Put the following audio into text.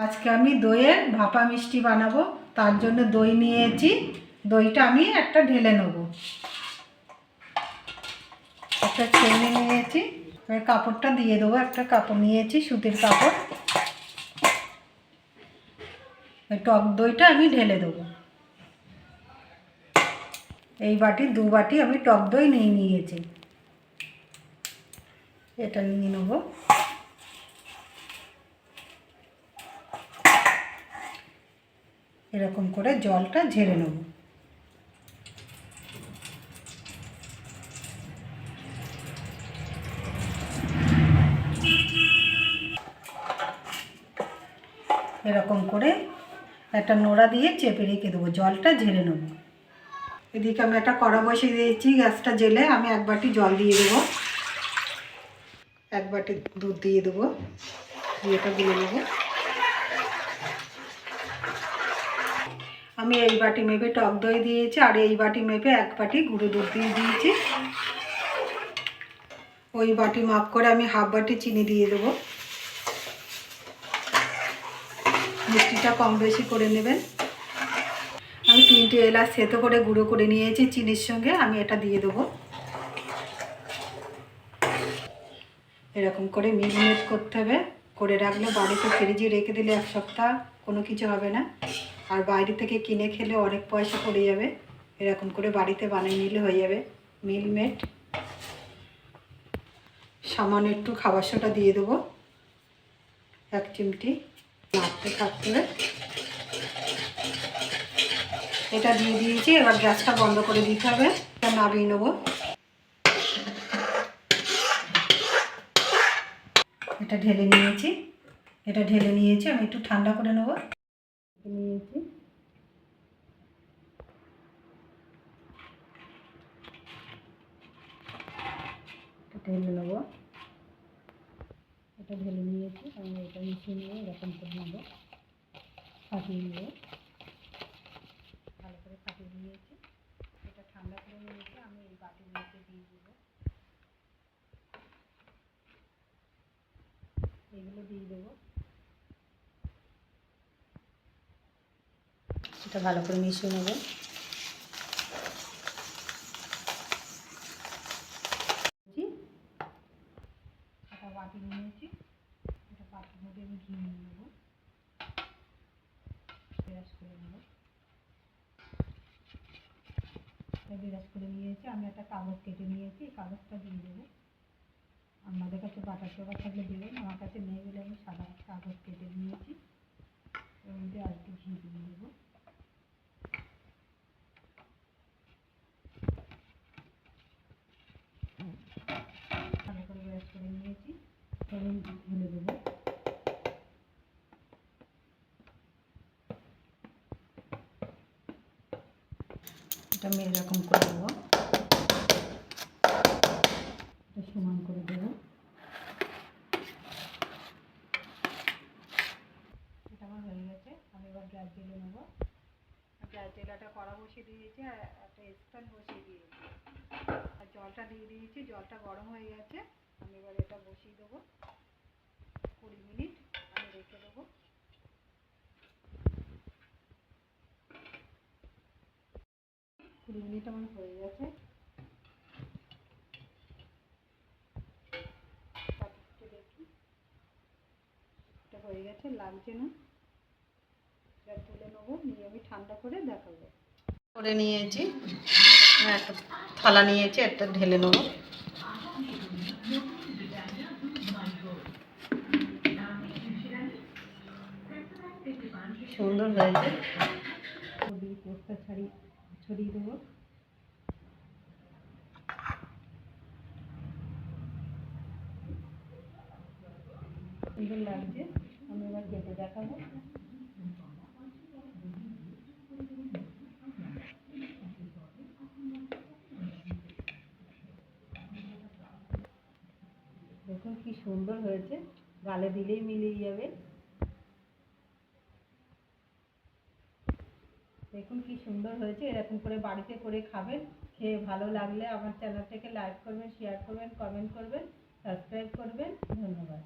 আজকে আমি দইয়ের ভাপা মিষ্টি বানাবো। তার জন্য দই নিয়েছি। দইটা আমি একটা ঢেলে নেব। একটা ছেনে নিয়েছি, এবার কাপড়টা দিয়ে দেবো। একটা কাপড় নিয়েছি, সুতির কাপড়। টক দইটা আমি ঢেলে দেবো। এই বাটি 2 বাটি আমি টক দই নিয়েছি। এটা নিয়ে নেব। এরকম করে জলটা ঝেড়ে নেব। এরকম করে একটা নোড়া দিয়ে চেপে রেখে দেবো, জলটা ঝেড়ে নেব। এদিকে আমি একটা কড়া বসিয়ে দিয়েছি, গ্যাসটা জ্বেলে আমি 1 বাটি জল দিয়ে দেবো। 1 বাটি দুধ দিয়ে দেবো, দিয়ে এটা গুলে নেব। আমি এই বাটি মেপে টক দই দিয়েছি, আর এই বাটি মেপে 1 বাটি গুঁড়ো দুধ দিয়ে দিয়েছি। ওই বাটি মাপ করে আমি হাফ বাটি চিনি দিয়ে দেবো। মিষ্টিটা কম বেশি করে নেবেন। আমি 3টে এলাচ থেতো করে গুঁড়ো করে নিয়েছি চিনির সঙ্গে, আমি এটা দিয়ে দেবো। এরকম করে মিক্স করতে হবে। করে রাখলে বাড়িতে ফ্রিজে রেখে দিলে 1 সপ্তাহ কোনো কিছু হবে না। আর বাইরে থেকে কিনে খেলে অনেক পয়সা পড়ে যাবে। এরকম করে বাড়িতে বানিয়ে নিলে হয়ে যাবে মিল্কমেড। সামান্য একটু খাবার সোডা দিয়ে দেবো, 1 চিমটি। নাড়তে থাকতে হবে। এটা দিয়ে দিয়েছি, এবার গ্যাসটা বন্ধ করে দিতে হবে। এটা নামিয়ে নেব। এটা ঢেলে নিয়েছি। আমি একটু ঠান্ডা করে নেব। নিয়েছি, ঢেলে নেব। এটা ঢেলে নিয়েছি, আমি এটা মিশিয়ে নেব। এরকম করে নেব, ফাটিয়ে নেব। ভালো করে ফাটিয়ে নিয়েছি। এটা ঠান্ডা করে নিয়েছি, আমি এই বাটির মধ্যে দিয়ে দেব। এগুলো দিয়ে দেবো। এটা ভালো করে মিশিয়ে নেব। একটা বাটি নিয়েছি, এটা বাটির মধ্যে আমি ঘি নিয়ে নেব। বিরাজ করে নেব। বিরাজ করে নিয়েছি, আমি একটা কাগজ কেটে নিয়েছি, এই কাগজটা দিয়ে দেবো। আমাদের কাছে বাটার পেপার থাকলে দেবেন, আমার কাছে নেই বলে আমি সাদা কাগজ কেটে নিয়েছি। এর মধ্যে আর একটু ঘি দিয়ে দেবো। ভালো করে বিরাজ করে নিয়েছি, তখন ঢেলে দেবো। এটা আমি এরকম করে দেবো, এটা সমান করে দেবো। এটা আমার হয়ে গেছে, আমি এবার গ্যাস জ্বেলে নেব। গ্যাস জ্বেলাটা কড়া বসিয়ে দিয়েছি, আর একটা স্ট্যান্ড বসিয়ে দিয়েছি, আর জলটা দিয়ে দিয়েছি। জলটা গরম হয়ে গেছে, আমি এবার এটা বসিয়ে দেবো। 20 মিনিট আমি রেখে দেবো। 20 মিনিট আমার হয়ে গেছে। দেখি এটা হয়ে গেছে, লাগছে না। এটা তুলে নেবো, নিয়ে আমি ঠান্ডা করে দেখাবো। করে নিয়েছি, একটা থালা নিয়েছি, একটা ঢেলে নেবো। সুন্দর হয়েছে। পোস্টটা ছড়িয়ে দেবো। সুন্দর লাগছে, আমি এবার কেটে দেখাবো। দেখুন কি সুন্দর হয়েছে, গালে দিলেই মিলিয়ে যাবে। দেখুন কি সুন্দর হয়েছে। এরকম করে বাড়িতে করে খাবেন। খেয়ে ভালো লাগলে আমার চ্যানেলটাকে লাইক করবেন, শেয়ার করবেন, কমেন্ট করবেন, সাবস্ক্রাইব করবেন। ধন্যবাদ।